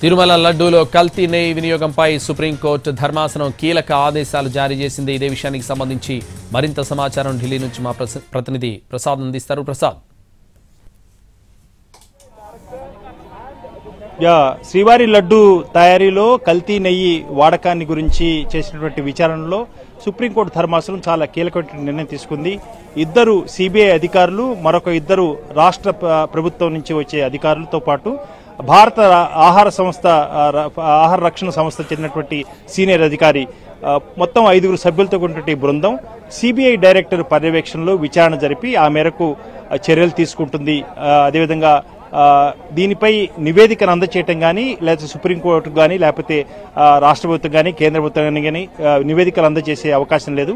తిరుమల లడ్డూలో కల్తీ నెయ్యి వినియోగంపై సుప్రీంకోర్టు ధర్మాసనం కీలక ఆదేశాలు జారీ చేసింది. ఇదే విషయానికి సంబంధించి మరింత సమాచారం ఢిల్లీ నుంచి మా ప్రతినిధి ప్రసాద్ అందిస్తారు. ప్రసాద్, శ్రీవారి లడ్డు తయారీలో కల్తీ నెయ్యి వాడకాన్ని గురించి చేసినటువంటి విచారణలో సుప్రీంకోర్టు ధర్మాసనం చాలా కీలకమైన నిర్ణయం తీసుకుంది. ఇద్దరు సిబిఐ అధికారులు, మరొక ఇద్దరు రాష్ట్ర ప్రభుత్వం నుంచి వచ్చే అధికారులతో పాటు భారత ఆహార రక్షణ సంస్థ చెందినటువంటి సీనియర్ అధికారి మొత్తం 5 సభ్యులతో కూడినటువంటి బృందం సిబిఐ డైరెక్టర్ పర్యవేక్షణలో విచారణ జరిపి ఆ మేరకు చర్యలు తీసుకుంటుంది. అదేవిధంగా దీనిపై నివేదికను అందచేయటం కానీ, లేకపోతే సుప్రీంకోర్టు కానీ, లేకపోతే రాష్ట్ర ప్రభుత్వం కానీ, కేంద్ర ప్రభుత్వం కానీ నివేదికలు అందజేసే అవకాశం లేదు.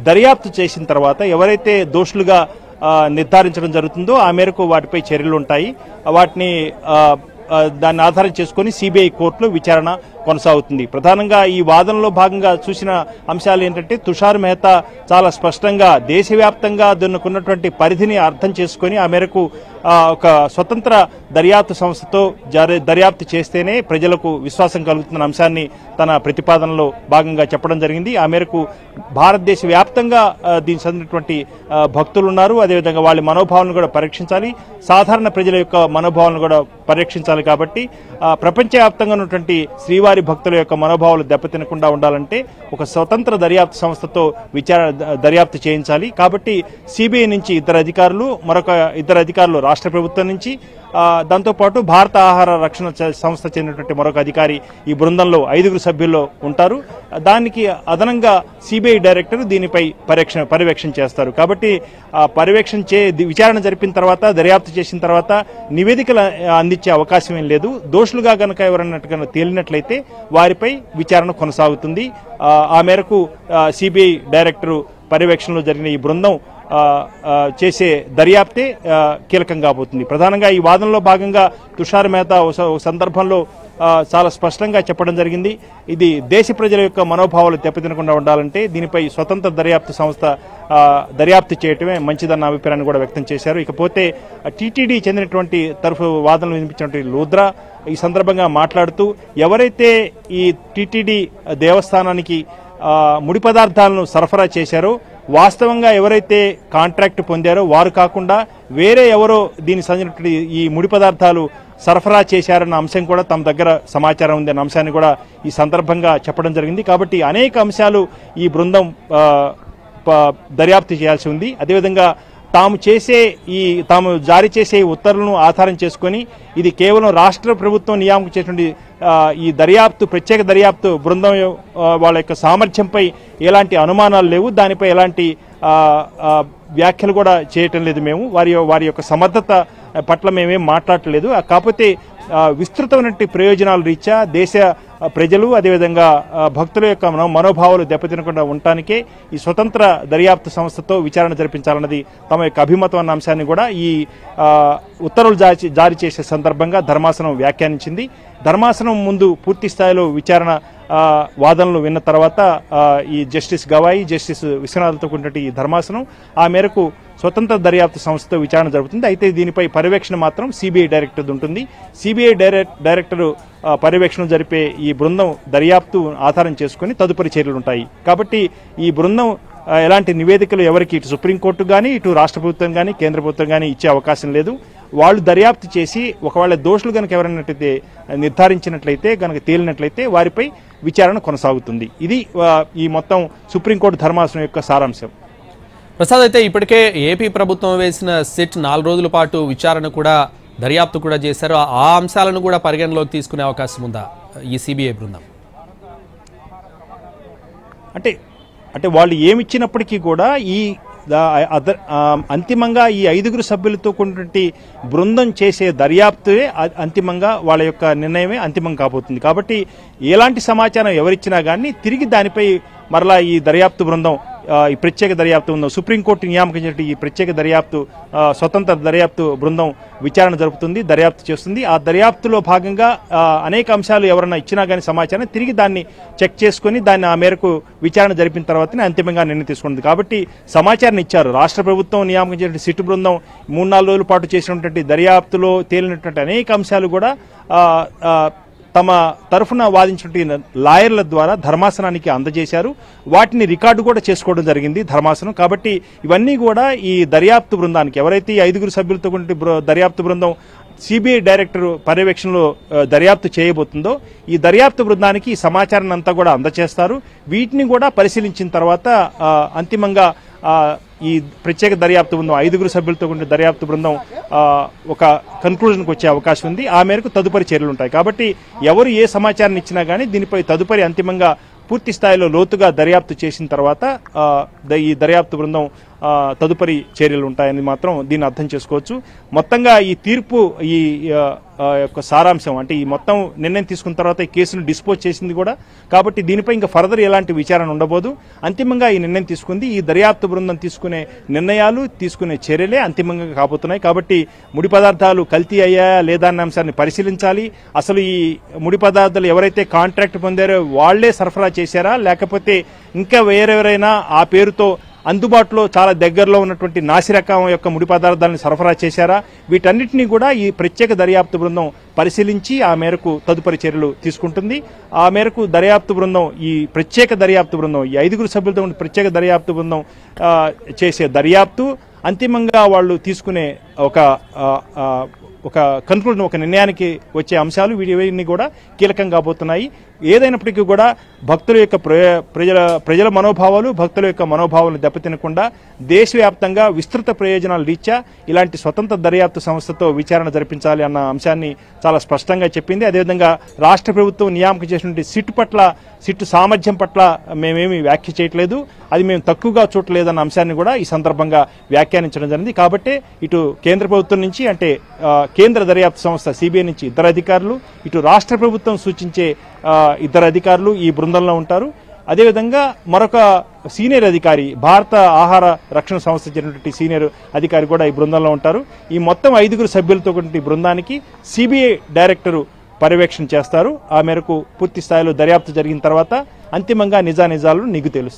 దర్యాప్తు చేసిన తర్వాత ఎవరైతే దోషులుగా నిర్ధారించడం జరుగుతుందో ఆ మేరకు వాటిపై చర్యలు ఉంటాయి. వాటిని దాన్ని ఆధారం చేసుకుని సిబిఐ కోర్టులో విచారణ కొనసాగుతుంది. ప్రధానంగా ఈ వాదనలో భాగంగా చూసిన అంశాలు ఏంటంటే, తుషార్ మెహతా చాలా స్పష్టంగా దేశవ్యాప్తంగా దానికున్నటువంటి పరిధిని అర్థం చేసుకుని ఆ మేరకు ఒక స్వతంత్ర దర్యాప్తు సంస్థతో దర్యాప్తు చేస్తేనే ప్రజలకు విశ్వాసం కలుగుతున్న అంశాన్ని తన ప్రతిపాదనలో భాగంగా చెప్పడం జరిగింది. ఆ మేరకు భారతదేశ వ్యాప్తంగా దీనికి చెందినటువంటి భక్తులు ఉన్నారు. అదేవిధంగా వాళ్ళ మనోభావాలను కూడా పరీక్షించాలి, సాధారణ ప్రజల యొక్క మనోభావాలను కూడా పరీక్షించాలి. కాబట్టి ప్రపంచవ్యాప్తంగా ఉన్నటువంటి శ్రీవారి భక్తుల యొక్క మనోభావాలు దెబ్బతినకుండా ఉండాలంటే ఒక స్వతంత్ర దర్యాప్తు సంస్థతో దర్యాప్తు చేయించాలి. కాబట్టి సిబిఐ నుంచి మరొక ఇద్దరు అధికారులు రాష్ట్ర ప్రభుత్వం నుంచి, దాంతోపాటు భారత ఆహార రక్షణ సంస్థ చెందినటువంటి మరొక అధికారి ఈ బృందంలో 5 సభ్యుల్లో ఉంటారు. దానికి అదనంగా సిబిఐ డైరెక్టర్ దీనిపై పర్యవేక్షణ చేస్తారు. కాబట్టి విచారణ జరిపిన తర్వాత, దర్యాప్తు చేసిన తర్వాత నివేదికలు అందించే అవకాశం ఏం లేదు. దోషులుగా గనక ఎవరన్నట్టుగా తేలినట్లయితే వారిపై విచారణ కొనసాగుతుంది. ఆ మేరకు సిబిఐ డైరెక్టర్ పర్యవేక్షణలో జరిగిన ఈ బృందం చేసే దర్యాప్తే కీలకంగా కాబోతుంది. ప్రధానంగా ఈ వాదనలో భాగంగా తుషార్ మెహతా సందర్భంలో చాలా స్పష్టంగా చెప్పడం జరిగింది. ఇది దేశ ప్రజల యొక్క మనోభావాలు దెబ్బతినకుండా ఉండాలంటే దీనిపై స్వతంత్ర దర్యాప్తు సంస్థ దర్యాప్తు చేయటమే మంచిదన్న అభిప్రాయాన్ని కూడా వ్యక్తం చేశారు. ఇకపోతే టీటీడీ చెందినటువంటి తరఫు వాదనలు వినిపించినటువంటి లూద్రా ఈ సందర్భంగా మాట్లాడుతూ, ఎవరైతే ఈ టీటీడీ దేవస్థానానికి ముడి పదార్థాలను సరఫరా చేశారో, వాస్తవంగా ఎవరైతే కాంట్రాక్ట్ పొందారో వారు కాకుండా వేరే ఎవరో దీనికి సంబంధించినటువంటి ఈ ముడి పదార్థాలు సరఫరా చేశారన్న అంశం కూడా తమ దగ్గర సమాచారం ఉందన్న అంశాన్ని కూడా ఈ సందర్భంగా చెప్పడం జరిగింది. కాబట్టి అనేక అంశాలు ఈ బృందం దర్యాప్తు చేయాల్సి ఉంది. అదేవిధంగా తాము జారీ చేసే ఉత్తర్వులను ఆధారం చేసుకుని ఇది కేవలం రాష్ట్ర ప్రభుత్వం నియామకం చేసినటువంటి ఈ ప్రత్యేక దర్యాప్తు బృందం వాళ్ళ యొక్క సామర్థ్యంపై ఎలాంటి అనుమానాలు లేవు. దానిపై ఎలాంటి వ్యాఖ్యలు కూడా చేయటం లేదు. మేము వారి యొక్క సమర్థత పట్ల మేమేం మాట్లాడలేదు. కాకపోతే విస్తృతమైనటువంటి ప్రయోజనాల రీత్యా దేశ ప్రజలు, అదేవిధంగా భక్తుల యొక్క మనోభావాలు దెబ్బతినకుండా ఉండటానికే ఈ స్వతంత్ర దర్యాప్తు సంస్థతో విచారణ జరిపించాలన్నది తమ యొక్క అభిమతం అన్న అంశాన్ని కూడా ఈ ఉత్తర్వులు జారీ చేసే సందర్భంగా ధర్మాసనం వ్యాఖ్యానించింది. ధర్మాసనం ముందు పూర్తి స్థాయిలో విచారణ వాదనలు విన్న తర్వాత ఈ జస్టిస్ గవాయి, జస్టిస్ విశ్వనాథ్తో కూడినటువంటి ఈ ధర్మాసనం ఆ మేరకు స్వతంత్ర దర్యాప్తు సంస్థతో విచారణ జరుగుతుంది. అయితే దీనిపై పర్యవేక్షణ మాత్రం సిబిఐ డైరెక్టర్ ఉంటుంది. సిబిఐ డైరెక్టర్ పర్యవేక్షణ జరిపే ఈ బృందం దర్యాప్తు ఆధారం చేసుకుని తదుపరి చర్యలు ఉంటాయి. కాబట్టి ఈ బృందం ఎలాంటి నివేదికలు ఎవరికి ఇటు సుప్రీంకోర్టు కానీ, ఇటు రాష్ట్ర ప్రభుత్వం కానీ, కేంద్ర ప్రభుత్వం కానీ ఇచ్చే అవకాశం లేదు. వాళ్ళు దర్యాప్తు చేసి ఒకవేళ దోషులు కనుక ఎవరైనట్టయితే నిర్ధారించినట్లయితే, కనుక తేలినట్లయితే వారిపై విచారణ కొనసాగుతుంది. ఇది ఈ మొత్తం సుప్రీంకోర్టు ధర్మాసనం యొక్క సారాంశం. ప్రసాద్, అయితే ఇప్పటికే ఏపీ ప్రభుత్వం వేసిన సిట్ 4 రోజుల పాటు విచారణ కూడా, దర్యాప్తు కూడా చేశారు. ఆ అంశాలను కూడా పరిగణలోకి తీసుకునే అవకాశం ఉందా ఈ సిబిఐ బృందం? అంటే వాళ్ళు ఏమిచ్చినప్పటికీ కూడా అంతిమంగా ఈ 5 సభ్యులతో కూడినటువంటి బృందం చేసే దర్యాప్తువే అంతిమంగా వాళ్ళ యొక్క నిర్ణయమే అంతిమం కాబోతుంది. కాబట్టి ఎలాంటి సమాచారం ఎవరిచ్చినా కానీ తిరిగి దానిపై మరలా ఈ దర్యాప్తు బృందం, ఈ ప్రత్యేక దర్యాప్తు బృందం, సుప్రీంకోర్టు నియామకం చేసిన ఈ ప్రత్యేక స్వతంత్ర దర్యాప్తు బృందం విచారణ జరుపుతుంది, దర్యాప్తు చేస్తుంది. ఆ దర్యాప్తులో భాగంగా అనేక అంశాలు ఎవరన్నా ఇచ్చినా కానీ సమాచారం తిరిగి దాన్ని చెక్ చేసుకుని దాన్ని ఆ మేరకు విచారణ జరిపిన తర్వాతనే అంతిమంగా నిర్ణయం తీసుకుంటుంది. కాబట్టి సమాచారం ఇచ్చారు. రాష్ట్ర ప్రభుత్వం నియామకం చేసిన సిట్ బృందం 3-4 రోజుల పాటు చేసినటువంటి దర్యాప్తులో తేలినటువంటి అనేక అంశాలు కూడా తమ తరఫున వాదించిన లాయర్ల ద్వారా ధర్మాసనానికి అందజేశారు. వాటిని రికార్డు కూడా చేసుకోవడం జరిగింది ధర్మాసనం. కాబట్టి ఇవన్నీ కూడా ఈ దర్యాప్తు బృందానికి, ఎవరైతే 5 సభ్యులతో దర్యాప్తు బృందం సిబిఐ డైరెక్టర్ పర్యవేక్షణలో దర్యాప్తు చేయబోతుందో ఈ దర్యాప్తు బృందానికి ఈ సమాచారాన్ని అంతా కూడా అందజేస్తారు. వీటిని కూడా పరిశీలించిన తర్వాత అంతిమంగా ఈ ప్రత్యేక దర్యాప్తు బృందం 5 సభ్యులతో ఉండే దర్యాప్తు బృందం ఒక కన్క్లూజన్కి వచ్చే అవకాశం ఉంది. ఆ మేరకు తదుపరి చర్యలు ఉంటాయి. కాబట్టి ఎవరు ఏ సమాచారాన్ని ఇచ్చినా కానీ దీనిపై తదుపరి అంతిమంగా పూర్తి స్థాయిలో లోతుగా దర్యాప్తు చేసిన తర్వాత ఈ దర్యాప్తు బృందం తదుపరి చర్యలు ఉంటాయని మాత్రం దీన్ని అర్థం చేసుకోవచ్చు. మొత్తంగా ఈ తీర్పు ఈ యొక్క సారాంశం అంటే ఈ మొత్తం నిర్ణయం తీసుకున్న తర్వాత ఈ కేసును డిస్పోజ్ చేసింది కూడా. కాబట్టి దీనిపై ఇంకా ఫర్దర్ ఎలాంటి విచారణ ఉండబోదు. అంతిమంగా ఈ నిర్ణయం తీసుకుంది. ఈ దర్యాప్తు బృందం తీసుకునే నిర్ణయాలు, తీసుకునే చర్యలే అంతిమంగా కాబోతున్నాయి. కాబట్టి ముడి పదార్థాలు కల్తీ అయ్యాయా లేదా అన్న అంశాన్ని పరిశీలించాలి. అసలు ఈ ముడి పదార్థాలు ఎవరైతే కాంట్రాక్ట్ పొందారో వాళ్లే సరఫరా చేశారా, లేకపోతే ఇంకా వేరెవరైనా ఆ పేరుతో అందుబాటులో చాలా దగ్గరలో ఉన్నటువంటి నాసిరకం యొక్క ముడి పదార్థాలను సరఫరా చేశారా, వీటన్నిటినీ కూడా ఈ ప్రత్యేక దర్యాప్తు బృందం పరిశీలించి ఆ మేరకు తదుపరి చర్యలు తీసుకుంటుంది. ఆ మేరకు దర్యాప్తు బృందం ఈ ప్రత్యేక దర్యాప్తు బృందం ఈ 5 సభ్యులతో ఉన్న ప్రత్యేక దర్యాప్తు బృందం చేసే దర్యాప్తు అంతిమంగా వాళ్ళు తీసుకునే ఒక కన్క్లూజన్, ఒక నిర్ణయానికి వచ్చే అంశాలు వీటివన్నీ కూడా కీలకం కాబోతున్నాయి. ఏదైనప్పటికీ కూడా భక్తుల యొక్క ప్రజల మనోభావాలు, భక్తుల యొక్క మనోభావాలను దెబ్బతినకుండా దేశవ్యాప్తంగా విస్తృత ప్రయోజనాల రీత్యా ఇలాంటి స్వతంత్ర దర్యాప్తు సంస్థతో విచారణ జరిపించాలి అన్న అంశాన్ని చాలా స్పష్టంగా చెప్పింది. అదేవిధంగా రాష్ట్ర ప్రభుత్వం నియామకం చేసినటువంటి సిట్టు సామర్థ్యం పట్ల మేమేమి వ్యాఖ్య చేయట్లేదు, అది మేము తక్కువగా చూడలేదన్న అంశాన్ని కూడా ఈ సందర్భంగా వ్యాఖ్యానించడం జరిగింది. కాబట్టి ఇటు కేంద్ర ప్రభుత్వం నుంచి అంటే కేంద్ర దర్యాప్తు సంస్థ సిబిఐ నుంచి 2 అధికారులు, ఇటు రాష్ట్ర ప్రభుత్వం సూచించే 2 అధికారులు ఈ బృందంలో ఉంటారు. అదేవిధంగా మరొక సీనియర్ అధికారి, భారత ఆహార రక్షణ సంస్థ చెందినటువంటి సీనియర్ అధికారి కూడా ఈ బృందంలో ఉంటారు. ఈ మొత్తం 5 సభ్యులతో బృందానికి సిబిఐ డైరెక్టర్ పర్యవేక్షణ చేస్తారు. ఆ మేరకు పూర్తి స్థాయిలో దర్యాప్తు జరిగిన తర్వాత అంతిమంగా నిజానిజాలను నిగ్గు తేలుస్తారు.